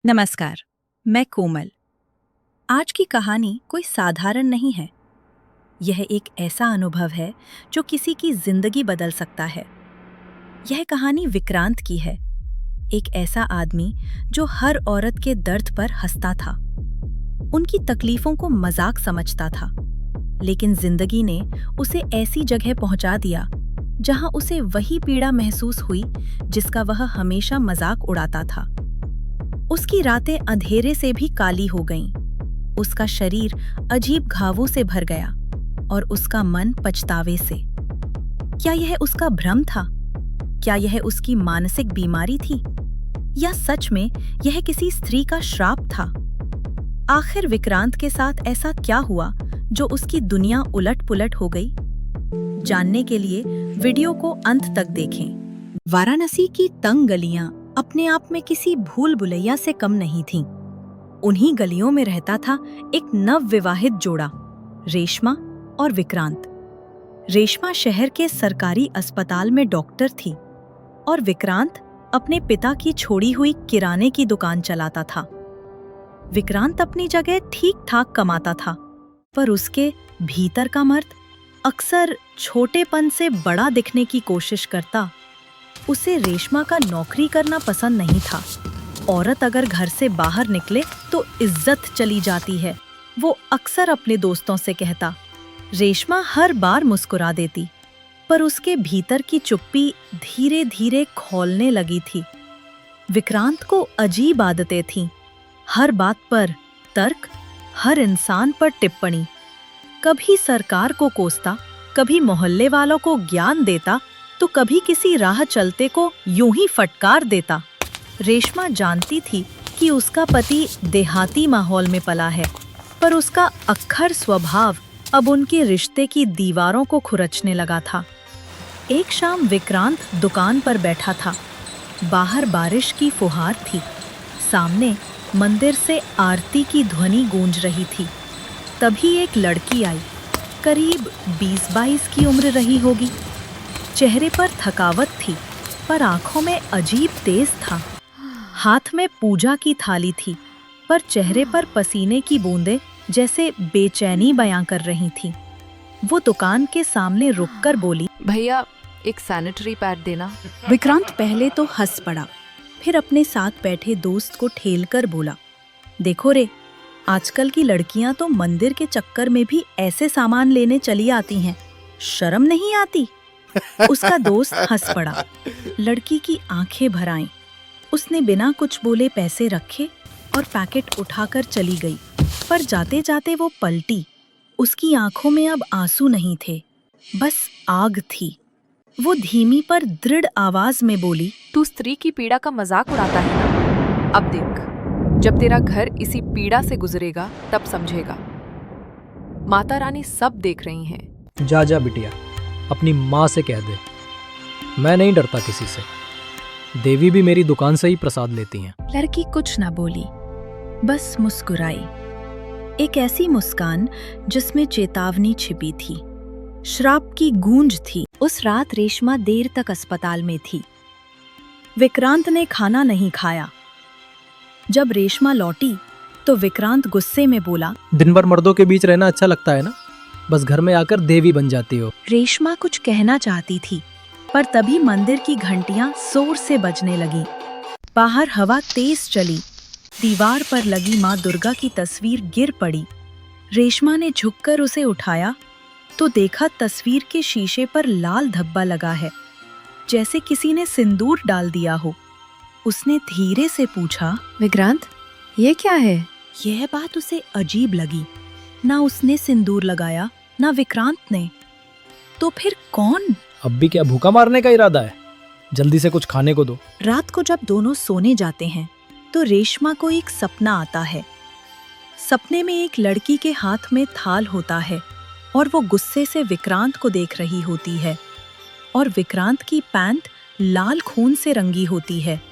नमस्कार, मैं कोमल। आज की कहानी कोई साधारण नहीं है। यह एक ऐसा अनुभव है जो किसी की जिंदगी बदल सकता है। यह कहानी विक्रांत की है, एक ऐसा आदमी जो हर औरत के दर्द पर हंसता था, उनकी तकलीफों को मजाक समझता था, लेकिन जिंदगी ने उसे ऐसी जगह पहुंचा दिया जहां उसे वही पीड़ा महसूस हुई जिसका वह हमेशा मजाक उड़ाता था। उसकी रातें अंधेरे से भी काली हो गईं। उसका शरीर अजीब घावों से भर गया और उसका मन पछतावे से। क्या यह उसका भ्रम था? क्या यह उसकी मानसिक बीमारी थी? या सच में यह किसी स्त्री का श्राप था? आखिर विक्रांत के साथ ऐसा क्या हुआ जो उसकी दुनिया उलट-पुलट हो गई? जानने के लिए वीडियो को अंत तक देखें। वाराणसी की तंग गलियां अपने आप में किसी भूल भुलैया से कम नहीं थीं। उन्हीं गलियों में रहता था एक नवविवाहित जोड़ा, रेशमा और विक्रांत। रेशमा शहर के सरकारी अस्पताल में डॉक्टर थी और विक्रांत अपने पिता की छोड़ी हुई किराने की दुकान चलाता था। विक्रांत अपनी जगह ठीक-ठाक कमाता था, पर उसके भीतर का मर्द अक्सर छोटेपन से बड़ा दिखने की कोशिश करता। उसे रेशमा का नौकरी करना पसंद नहीं था। औरत अगर घर से बाहर निकले तो इज्जत चली जाती है, वो अक्सर अपने दोस्तों से कहता। रेशमा हर बार मुस्कुरा देती, पर उसके भीतर की चुप्पी धीरे धीरे खौलने लगी थी। विक्रांत को अजीब आदतें थीं, हर बात पर तर्क, हर इंसान पर टिप्पणी। कभी सरकार को कोसता, कभी मोहल्ले वालों को ज्ञान देता, तो कभी किसी राह चलते को यूं ही फटकार देता। रेशमा जानती थी कि उसका पति देहाती माहौल में पला है, पर उसका अक्खर स्वभाव अब उनके रिश्ते की दीवारों को खुरचने लगा था। एक शाम विक्रांत दुकान पर बैठा था। बाहर बारिश की फुहार थी, सामने मंदिर से आरती की ध्वनि गूंज रही थी। तभी एक लड़की आई, करीब 20-22 की उम्र रही होगी। चेहरे पर थकावट थी, पर आंखों में अजीब तेज था। हाथ में पूजा की थाली थी, पर चेहरे पर पसीने की बूंदें जैसे बेचैनी बयां कर रही थीं। वो दुकान के सामने रुककर बोली, भैया एक सैनिटरी पैड देना। विक्रांत पहले तो हंस पड़ा, फिर अपने साथ बैठे दोस्त को ठेलकर बोला, देखो रे, आजकल की लड़कियां तो मंदिर के चक्कर में भी ऐसे सामान लेने चली आती हैं, शर्म नहीं आती? उसका दोस्त हंस पड़ा। लड़की की आंखें भर आईं। उसने बिना कुछ बोले पैसे रखे और पैकेट उठाकर चली गई, पर जाते जाते वो पलटी। उसकी आंखों में अब आंसू नहीं थे, बस आग थी। वो धीमी पर दृढ़ आवाज में बोली, तू स्त्री की पीड़ा का मजाक उड़ाता है ना? अब देख, जब तेरा घर इसी पीड़ा से गुजरेगा तब समझेगा। माता रानी सब देख रही हैं। जा जा बिटिया, अपनी माँ से कह दे, मैं नहीं डरता किसी से। देवी भी मेरी दुकान से ही प्रसाद लेती हैं। लड़की कुछ न बोली, बस मुस्कुराई। एक ऐसी मुस्कान जिसमें चेतावनी छिपी थी, श्राप की गूंज थी। उस रात रेशमा देर तक अस्पताल में थी। विक्रांत ने खाना नहीं खाया। जब रेशमा लौटी तो विक्रांत गुस्से में बोला, दिन भर मर्दों के बीच रहना अच्छा लगता है ना? बस घर में आकर देवी बन जाती हो। रेशमा कुछ कहना चाहती थी, पर तभी मंदिर की घंटियां जोर से बजने लगी। बाहर हवा तेज चली। दीवार पर लगी माँ दुर्गा की तस्वीर गिर पड़ी। रेशमा ने झुककर उसे उठाया तो देखा तस्वीर के शीशे पर लाल धब्बा लगा है, जैसे किसी ने सिंदूर डाल दिया हो। उसने धीरे से पूछा, विक्रांत, ये क्या है? यह बात उसे अजीब लगी। ना उसने सिंदूर लगाया, ना विक्रांत ने। तो फिर कौन? अब भी क्या भूखा मारने का इरादा है? जल्दी से कुछ खाने को दो। रात को जब दोनों सोने जाते हैं तो रेशमा को एक सपना आता है। सपने में एक लड़की के हाथ में थाल होता है और वो गुस्से से विक्रांत को देख रही होती है और विक्रांत की पैंट लाल खून से रंगी होती है।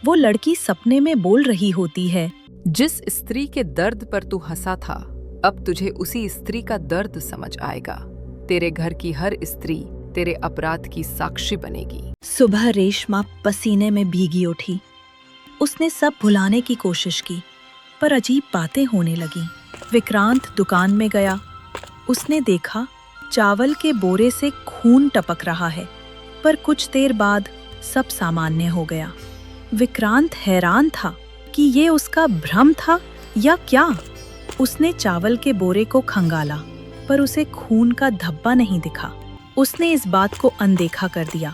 वो लड़की सपने में बोल रही होती है, जिस स्त्री के दर्द पर तू हंसा था, अब तुझे उसी स्त्री का दर्द समझ आएगा। तेरे घर की हर स्त्री तेरे अपराध की साक्षी बनेगी। सुबह रेशमा पसीने में भीगी उठी। उसने सब भुलाने की कोशिश की, पर अजीब बातें होने लगीं। विक्रांत दुकान में गया। उसने देखा चावल के बोरे से खून टपक रहा है, पर कुछ देर बाद सब सामान्य हो गया। विक्रांत हैरान था कि ये उसका भ्रम था या क्या। उसने चावल के बोरे को खंगाला, पर उसे खून का धब्बा नहीं दिखा। उसने इस बात को अनदेखा कर दिया।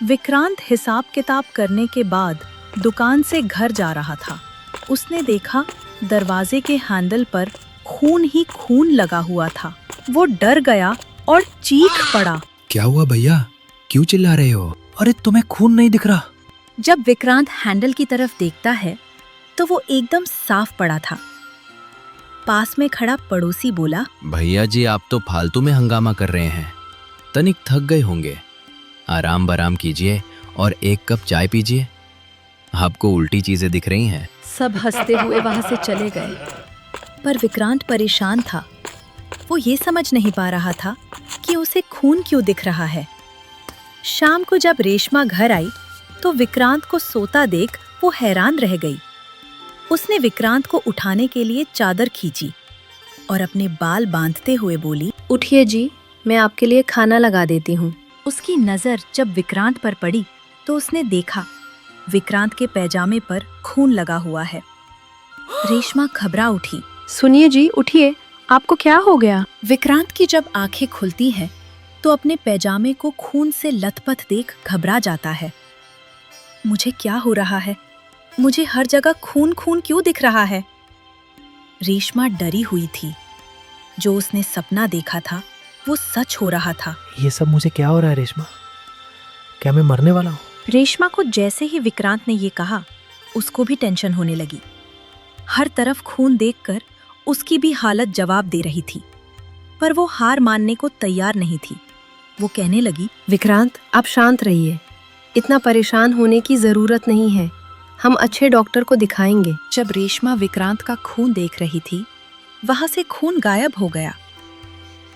विक्रांत हिसाब किताब करने के बाद दुकान से घर जा रहा था। उसने देखा दरवाजे के हैंडल पर खून ही खून लगा हुआ था। वो डर गया और चीख पड़ा। क्या हुआ भैया, क्यों चिल्ला रहे हो? अरे तुम्हें खून नहीं दिख रहा? जब विक्रांत हैंडल की तरफ देखता है तो वो एकदम साफ पड़ा था। पास में खड़ा पड़ोसी बोला, भैया जी, आप तो फालतू में हंगामा कर रहे हैं। तनिक थक गए होंगे, आराम बराम कीजिए और एक कप चाय पीजिए। आपको उल्टी चीजें दिख रही हैं। सब हंसते हुए वहां से चले गए। पर विक्रांत परेशान था। वो ये समझ नहीं पा रहा था कि उसे खून क्यों दिख रहा है। शाम को जब रेशमा घर आई तो विक्रांत को सोता देख वो हैरान रह गई। उसने विक्रांत को उठाने के लिए चादर खींची और अपने बाल बांधते हुए बोली, उठिए जी, मैं आपके लिए खाना लगा देती हूँ। उसकी नजर जब विक्रांत पर पड़ी तो उसने देखा विक्रांत के पैजामे पर खून लगा हुआ है। रेशमा घबरा उठी। सुनिए जी, उठिए, आपको क्या हो गया? विक्रांत की जब आंखें खुलती हैं तो अपने पैजामे को खून से लथपथ देख घबरा जाता है। मुझे क्या हो रहा है? मुझे हर जगह खून खून क्यों दिख रहा है? रेशमा डरी हुई थी। जो उसने सपना देखा था वो सच हो रहा था। ये सब मुझे क्या हो रहा है रेशमा? क्या मैं मरने वाला हूँ? रेशमा को जैसे ही विक्रांत ने ये कहा, उसको भी टेंशन होने लगी। हर तरफ खून देखकर उसकी भी हालत जवाब दे रही थी, पर वो हार मानने को तैयार नहीं थी। वो कहने लगी, विक्रांत, आप शांत रहिए। इतना परेशान होने की जरूरत नहीं है। हम अच्छे डॉक्टर को दिखाएंगे। जब रेशमा विक्रांत का खून देख रही थी, वहां से खून गायब हो गया।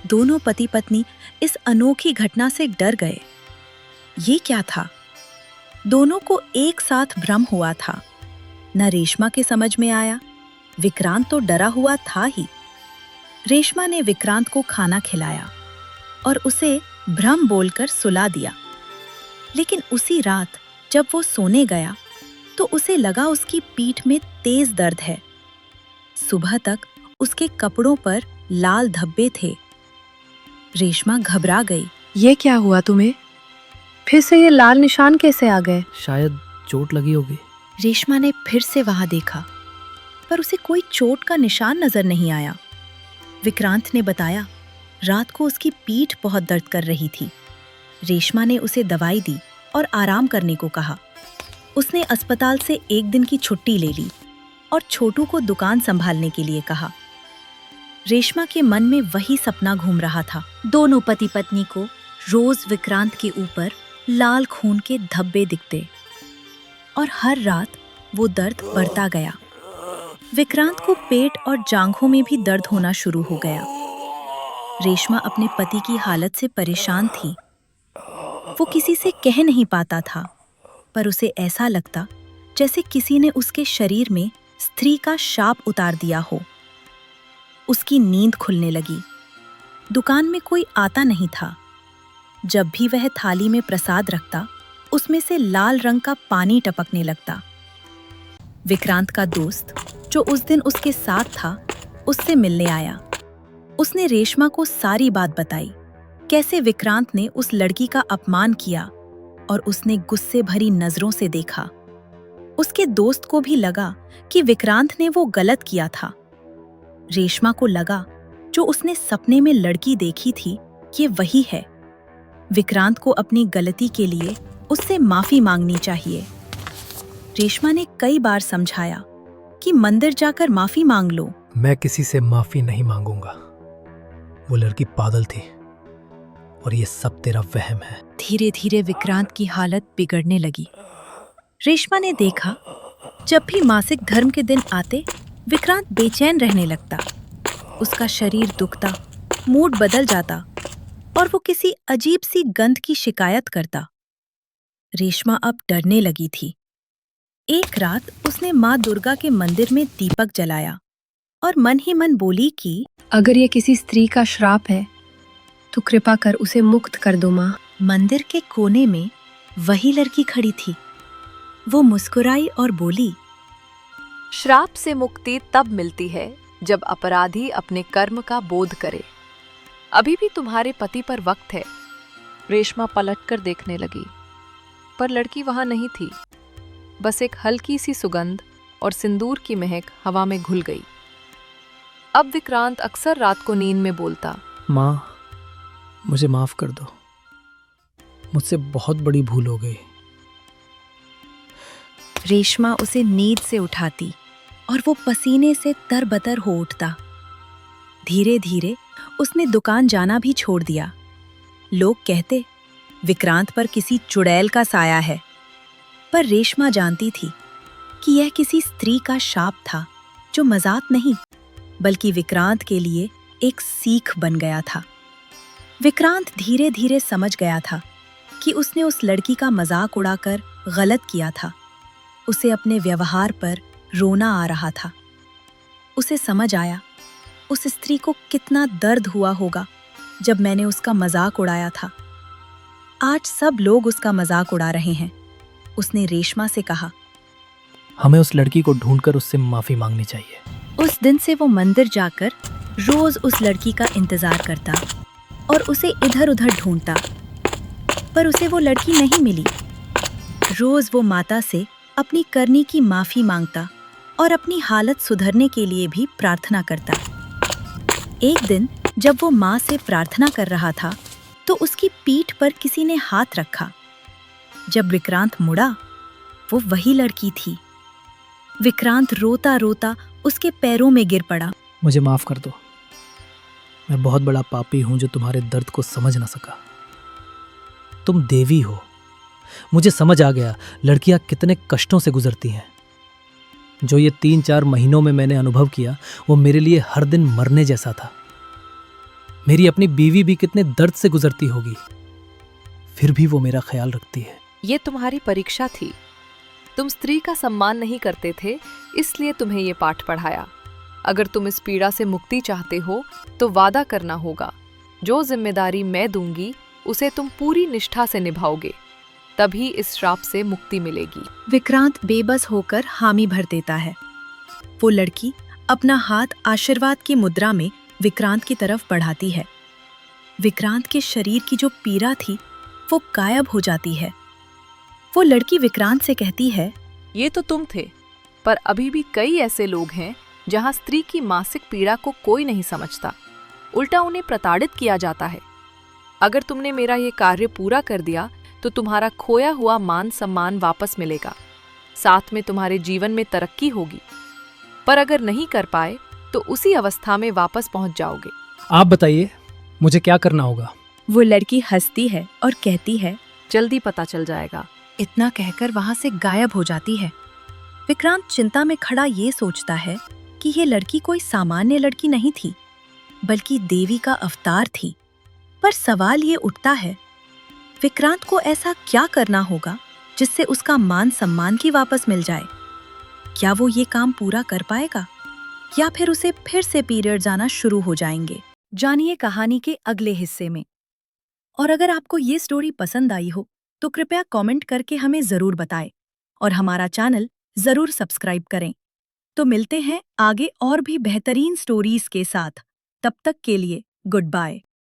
दोनों पति पत्नी इस अनोखी घटना से डर गए। ये क्या था? दोनों को एक साथ भ्रम हुआ था। न रेशमा के समझ में आया, विक्रांत तो डरा हुआ था ही। रेशमा ने विक्रांत को खाना खिलाया और उसे भ्रम बोलकर सुला दिया। लेकिन उसी रात जब वो सोने गया तो उसे लगा उसकी पीठ में तेज दर्द है। सुबह तक उसके कपड़ों पर लाल धब्बे थे। रेशमा घबरा गई। ये क्या हुआ तुम्हें? फिर से ये लाल निशान कैसे आ गए? शायद चोट लगी होगी। रेशमा ने फिर से वहां देखा, पर उसे कोई चोट का निशान नजर नहीं आया। विक्रांत ने बताया, रात को उसकी पीठ बहुत दर्द कर रही थी। रेशमा ने उसे दवाई दी और आराम करने को कहा। उसने अस्पताल से एक दिन की छुट्टी ले ली और छोटू को दुकान संभालने के लिए कहा। रेशमा के मन में वही सपना घूम रहा था। दोनों पति पत्नी को रोज विक्रांत के ऊपर लाल खून के धब्बे दिखते और हर रात वो दर्द बढ़ता गया। विक्रांत को पेट और जांघों में भी दर्द होना शुरू हो गया। रेशमा अपने पति की हालत से परेशान थी। वो किसी से कह नहीं पाता था, पर उसे ऐसा लगता जैसे किसी ने उसके शरीर में स्त्री का शाप उतार दिया हो। उसकी नींद खुलने लगी। दुकान में कोई आता नहीं था। जब भी वह थाली में प्रसाद रखता, उसमें से लाल रंग का पानी टपकने लगता। विक्रांत का दोस्त, जो उस दिन उसके साथ था, उससे मिलने आया। उसने रेशमा को सारी बात बताई, कैसे विक्रांत ने उस लड़की का अपमान किया और उसने गुस्से भरी नजरों से देखा। उसके दोस्त को भी लगा कि विक्रांत ने वो गलत किया था। रेशमा को लगा जो उसने सपने में लड़की देखी थी, ये वही है। विक्रांत को अपनी गलती के लिए उससे माफी मांगनी चाहिए। रेशमा ने कई बार समझाया कि मंदिर जाकर माफी मांग लो। मैं किसी से माफी नहीं मांगूंगा। वो लड़की पागल थी और ये सब तेरा वहम है। धीरे धीरे विक्रांत की हालत बिगड़ने लगी। रेशमा ने देखा, जब भी मासिक धर्म के दिन आते, विक्रांत बेचैन रहने लगता। उसका शरीर दुखता, मूड बदल जाता और वो किसी अजीब सी गंध की शिकायत करता। रेशमा अब डरने लगी थी। एक रात उसने माँ दुर्गा के मंदिर में दीपक जलाया और मन ही मन बोली कि अगर ये किसी स्त्री का श्राप है तो कृपा कर उसे मुक्त कर दो माँ। मंदिर के कोने में वही लड़की खड़ी थी। वो मुस्कुराई और बोली, श्राप से मुक्ति तब मिलती है जब अपराधी अपने कर्म का बोध करे। अभी भी तुम्हारे पति पर वक्त है। रेशमा पलटकर देखने लगी, पर लड़की वहां नहीं थी। बस एक हल्की सी सुगंध और सिंदूर की महक हवा में घुल गई। अब विक्रांत अक्सर रात को नींद में बोलता, माँ, मुझे माफ कर दो। मुझसे बहुत बड़ी भूल हो गई। रेशमा उसे नींद से उठाती और वो पसीने से तरबतर हो उठता। धीरे धीरे उसने दुकान जाना भी छोड़ दिया। लोग कहते, विक्रांत पर किसी चुड़ैल का साया है, पर रेशमा जानती थी कि यह किसी स्त्री का शाप था जो मजाक नहीं बल्कि विक्रांत के लिए एक सीख बन गया था। विक्रांत धीरे धीरे समझ गया था कि उसने उस लड़की का मजाक उड़ाकर गलत किया था। उसे अपने व्यवहार पर रोना आ रहा था। उसे समझ आया उस स्त्री को कितना दर्द हुआ होगा जब मैंने उसका मजाक उड़ाया था। आज सब लोग उसका मजाक उड़ा रहे हैं। उसने रेशमा से कहा, हमें उस लड़की को ढूंढकर उससे माफी मांगनी चाहिए। उस दिन से वो मंदिर जाकर रोज उस लड़की का इंतजार करता और उसे इधर उधर ढूंढता, पर उसे वो लड़की नहीं मिली। रोज वो माता से अपनी करनी की माफी मांगता और अपनी हालत सुधरने के लिए भी प्रार्थना करता। एक दिन जब वो माँ से प्रार्थना कर रहा था तो उसकी पीठ पर किसी ने हाथ रखा। जब विक्रांत मुड़ा, वो वही लड़की थी। विक्रांत रोता रोता उसके पैरों में गिर पड़ा। मुझे माफ कर दो। मैं बहुत बड़ा पापी हूं जो तुम्हारे दर्द को समझ ना सका। तुम देवी हो। मुझे समझ आ गया लड़कियां कितने कष्टों से गुजरती हैं। जो ये 3-4 महीनों में मैंने अनुभव किया वो मेरे लिए हर दिन मरने जैसा था। मेरी अपनी बीवी भी कितने दर्द से गुजरती होगी, फिर भी वो मेरा ख्याल रखती है। ये तुम्हारी परीक्षा थी। तुम स्त्री का सम्मान नहीं करते थे, इसलिए तुम्हें ये पाठ पढ़ाया। अगर तुम इस पीड़ा से मुक्ति चाहते हो तो वादा करना होगा, जो जिम्मेदारी मैं दूंगी उसे तुम पूरी निष्ठा से निभाओगे, तभी इस श्राप से मुक्ति मिलेगी। विक्रांत बेबस होकर हामी भर देता है। वो लड़की अपना हाथ आशीर्वाद की मुद्रा में विक्रांत की तरफ बढ़ाती है। विक्रांत के शरीर की जो पीड़ा थी वो गायब हो जाती है। वो लड़की विक्रांत से कहती है, ये तो तुम थे, पर अभी भी कई ऐसे लोग हैं जहां स्त्री की मासिक पीड़ा को कोई नहीं समझता, उल्टा उन्हें प्रताड़ित किया जाता है। अगर तुमने मेरा ये कार्य पूरा कर दिया तो तुम्हारा खोया हुआ मान सम्मान वापस मिलेगा, साथ में तुम्हारे जीवन में तरक्की होगी। पर अगर नहीं कर पाए तो उसी अवस्था में वापस पहुंच जाओगे। आप बताइए मुझे क्या करना होगा? वो लड़की हंसती है और कहती है, जल्दी पता चल जाएगा। इतना कहकर वहां से गायब हो जाती है। विक्रांत चिंता में खड़ा ये सोचता है कि ये लड़की कोई सामान्य लड़की नहीं थी, बल्कि देवी का अवतार थी। पर सवाल ये उठता है, विक्रांत को ऐसा क्या करना होगा जिससे उसका मान सम्मान की वापस मिल जाए? क्या वो ये काम पूरा कर पाएगा या फिर उसे फिर से पीरियड्स आना शुरू हो जाएंगे? जानिए कहानी के अगले हिस्से में। और अगर आपको ये स्टोरी पसंद आई हो तो कृपया कमेंट करके हमें जरूर बताएं और हमारा चैनल जरूर सब्सक्राइब करें। तो मिलते हैं आगे और भी बेहतरीन स्टोरीज के साथ। तब तक के लिए गुड बाय।